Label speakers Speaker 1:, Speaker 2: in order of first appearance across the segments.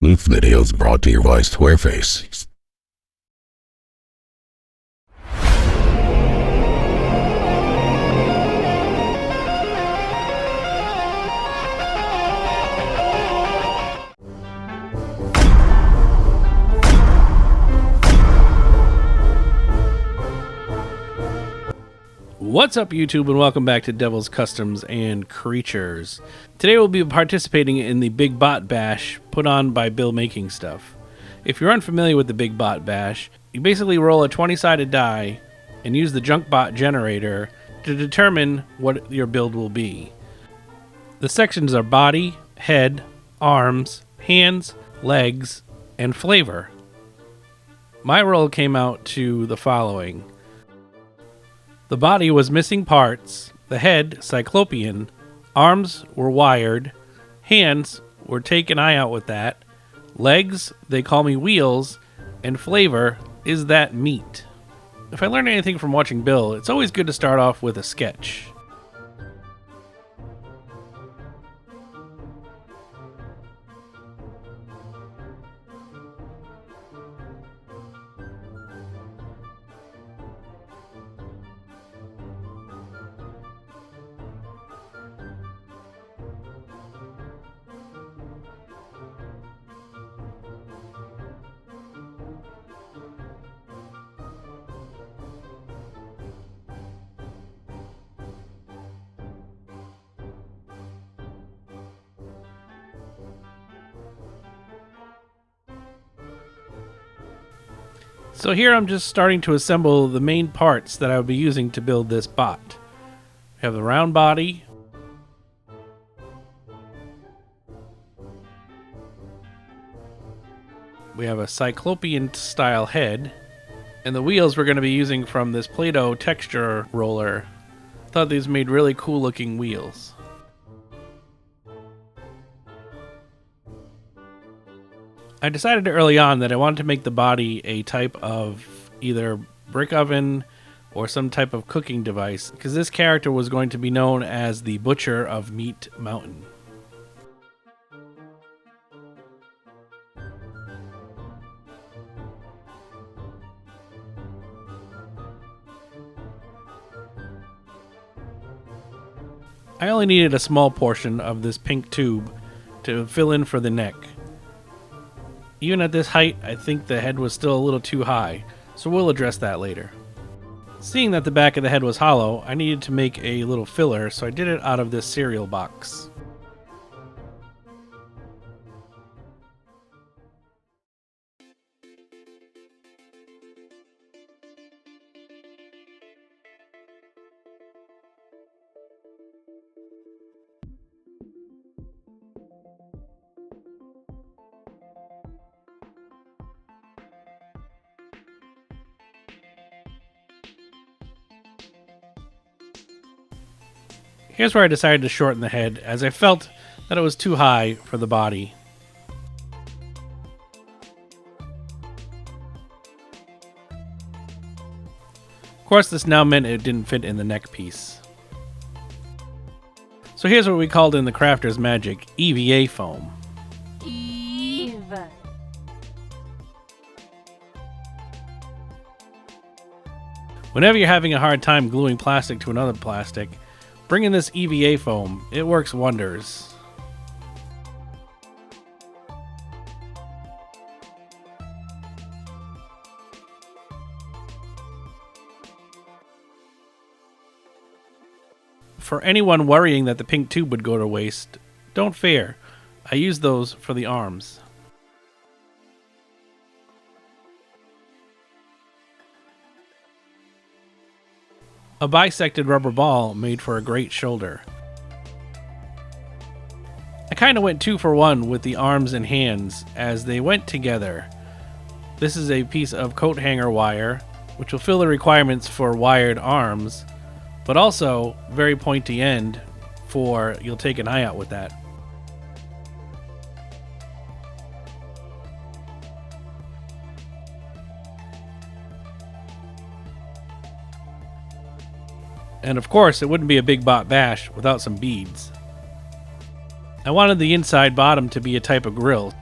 Speaker 1: This video is brought to you by Squareface.
Speaker 2: What's up, YouTube, and welcome back to Devil's Customs and Creatures. Today we'll be participating in the Big Bot Bash put on by Bill Making Stuff. If you're unfamiliar with the Big Bot Bash, you basically roll a 20-sided die and use the junk bot generator to determine what your build will be. The sections are body, head, arms, hands, legs, and flavor. My roll came out to the following. The body was missing parts, the head, cyclopean, arms were wired, hands were take an eye out with that, legs, they call me wheels, and flavor, is that meat? If I learned anything from watching Bill, it's always good to start off with a sketch. So here I'm just starting to assemble the main parts that I will be using to build this bot. We have the round body, we have a cyclopean style head, and the wheels we're going to be using from this Play-Doh texture roller. Thought these made really cool looking wheels. I decided early on that I wanted to make the body a type of either brick oven or some type of cooking device, because this character was going to be known as the Butcher of Meat Mountain. I only needed a small portion of this pink tube to fill in for the neck. Even at this height, I think the head was still a little too high, so we'll address that later. Seeing that the back of the head was hollow, I needed to make a little filler, so I did it out of this cereal box. Here's where I decided to shorten the head, as I felt that it was too high for the body. Of course, this now meant it didn't fit in the neck piece. So here's what we called in the crafter's magic, EVA foam. Whenever you're having a hard time gluing plastic to another plastic, bring in this EVA foam. It works wonders. For anyone worrying that the pink tube would go to waste, don't fear. I used those for the arms. A bisected rubber ball made for a great shoulder. I kind of went 2 for 1 with the arms and hands as they went together. This is a piece of coat hanger wire, which will fill the requirements for wired arms, but also very pointy end for you'll take an eye out with that. And of course, it wouldn't be a Big Bot Bash without some beads. I wanted the inside bottom to be a type of grill,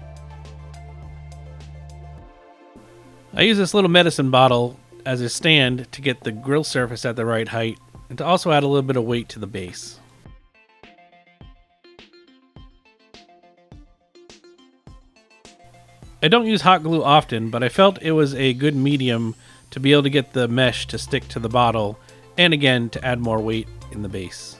Speaker 2: I use this little medicine bottle as a stand to get the grill surface at the right height and to also add a little bit of weight to the base. I don't use hot glue often, but I felt it was a good medium to be able to get the mesh to stick to the bottle and again to add more weight in the base.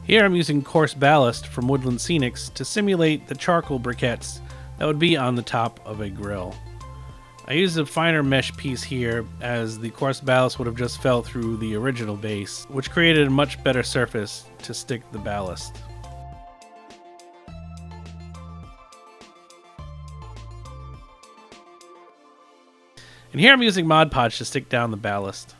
Speaker 2: Here I'm using coarse ballast from Woodland Scenics to simulate the charcoal briquettes that would be on the top of a grill. I used a finer mesh piece here as the coarse ballast would have just fell through the original base, which created a much better surface to stick the ballast. And here I'm using Mod Podge to stick down the ballast.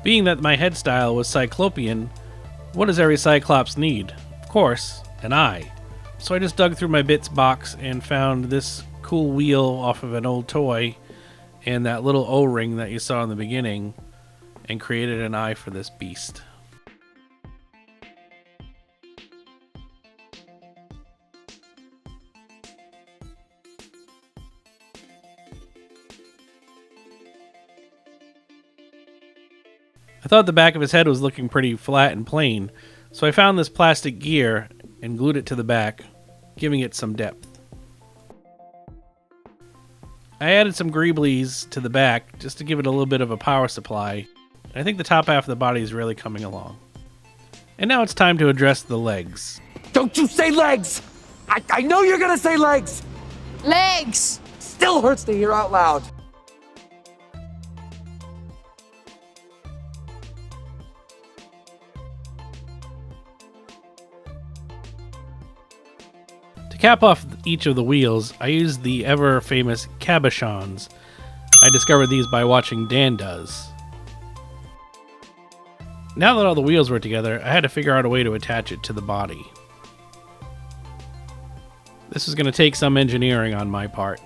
Speaker 2: Being that my head style was Cyclopean, what does every Cyclops need? Of course, an eye. So I just dug through my bits box and found this cool wheel off of an old toy and that little O-ring that you saw in the beginning and created an eye for this beast. I thought the back of his head was looking pretty flat and plain, so I found this plastic gear and glued it to the back, giving it some depth. I added some greeblies to the back just to give it a little bit of a power supply. I think the top half of the body is really coming along. And now it's time to address the legs.
Speaker 3: Don't you say legs! I know you're gonna say legs!
Speaker 4: Legs!
Speaker 3: Still hurts to hear out loud.
Speaker 2: To cap off each of the wheels, I used the ever famous cabochons. I discovered these by watching Dan Does. Now that all the wheels were together, I had to figure out a way to attach it to the body. This is going to take some engineering on my part,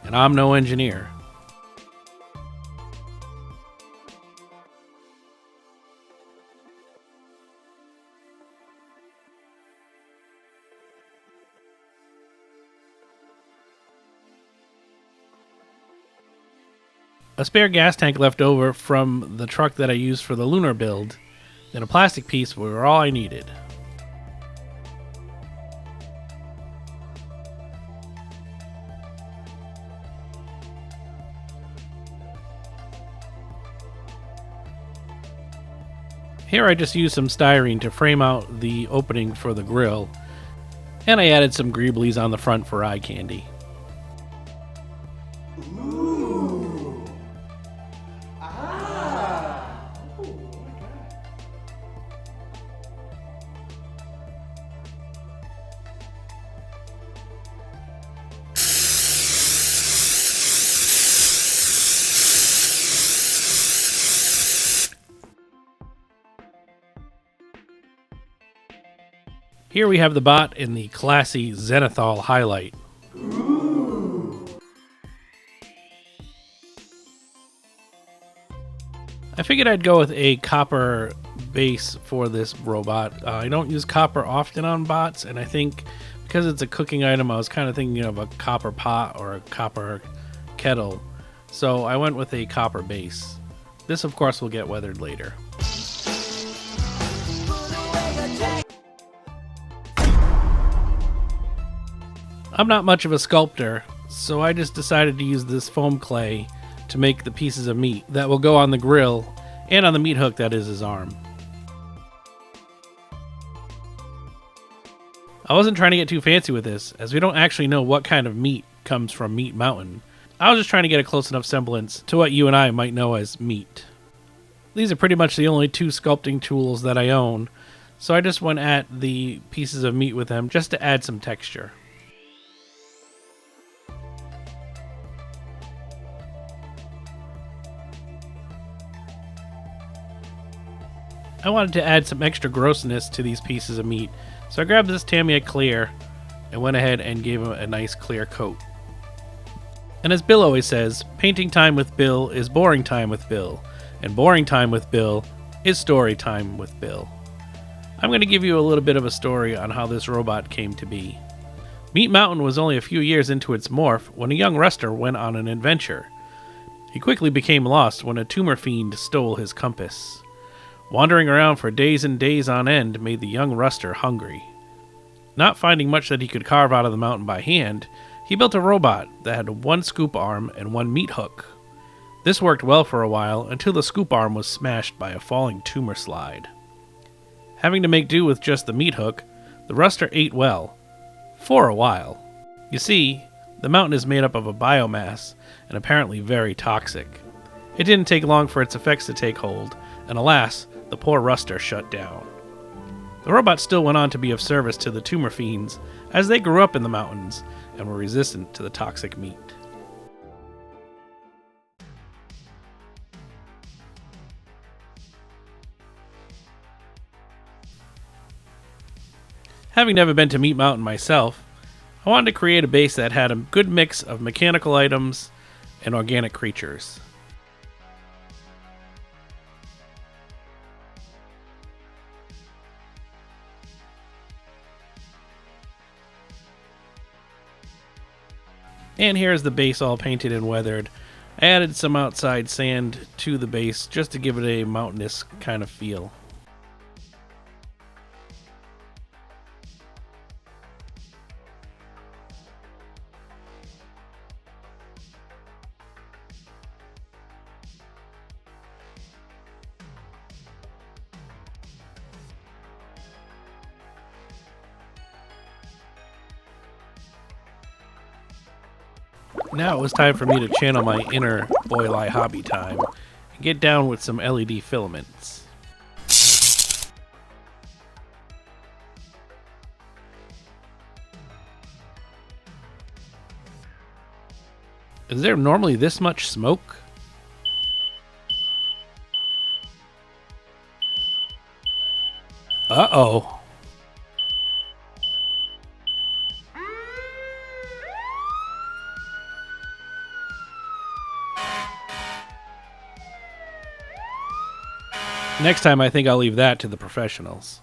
Speaker 2: and I'm no engineer. A spare gas tank left over from the truck that I used for the lunar build, and a plastic piece were all I needed. Here I just used some styrene to frame out the opening for the grill, and I added some greeblies on the front for eye candy. Here we have the bot in the classy Zenithal highlight. I figured I'd go with a copper base for this robot. I don't use copper often on bots, and I think because it's a cooking item, I was kind of thinking of a copper pot or a copper kettle. So I went with a copper base. This, of course, will get weathered later. I'm not much of a sculptor, so I just decided to use this foam clay to make the pieces of meat that will go on the grill and on the meat hook that is his arm. I wasn't trying to get too fancy with this, as we don't actually know what kind of meat comes from Meat Mountain. I was just trying to get a close enough semblance to what you and I might know as meat. These are pretty much the only two sculpting tools that I own, so I just went at the pieces of meat with them just to add some texture. I wanted to add some extra grossness to these pieces of meat, so I grabbed this Tamiya clear and went ahead and gave them a nice clear coat. And as Bill always says, painting time with Bill is boring time with Bill, and boring time with Bill is story time with Bill. I'm going to give you a little bit of a story on how this robot came to be. Meat Mountain was only a few years into its morph when a young Ruster went on an adventure. He quickly became lost when a tumor fiend stole his compass. Wandering around for days and days on end made the young Ruster hungry. Not finding much that he could carve out of the mountain by hand, he built a robot that had one scoop arm and one meat hook. This worked well for a while until the scoop arm was smashed by a falling tumor slide. Having to make do with just the meat hook, the Ruster ate well. For a while. You see, the mountain is made up of a biomass and apparently very toxic. It didn't take long for its effects to take hold, and alas, the poor Ruster shut down. The robot still went on to be of service to the tumor fiends as they grew up in the mountains and were resistant to the toxic meat. Having never been to Meat Mountain myself, I wanted to create a base that had a good mix of mechanical items and organic creatures. And here's the base all painted and weathered. I added some outside sand to the base just to give it a mountainous kind of feel. Now it was time for me to channel my inner boy-lie hobby time and get down with some LED filaments. Is there normally this much smoke? Uh-oh. Next time I think I'll leave that to the professionals.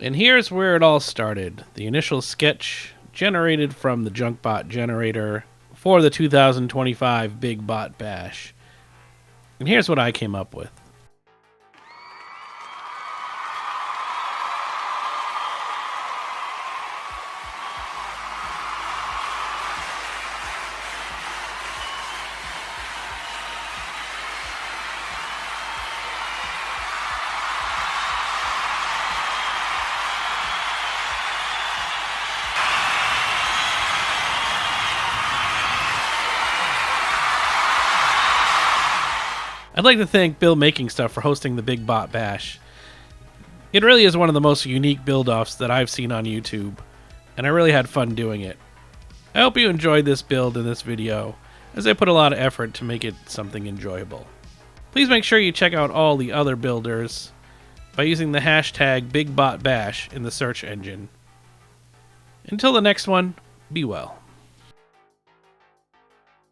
Speaker 2: And here's where it all started. The initial sketch generated from the JunkBot generator for the 2025 Big Bot Bash. And here's what I came up with. I'd like to thank Bill Making Stuff for hosting the Big Bot Bash. It really is one of the most unique build-offs that I've seen on YouTube, and I really had fun doing it. I hope you enjoyed this build in this video, as I put a lot of effort to make it something enjoyable. Please make sure you check out all the other builders by using the hashtag BigBotBash in the search engine. Until the next one, be well.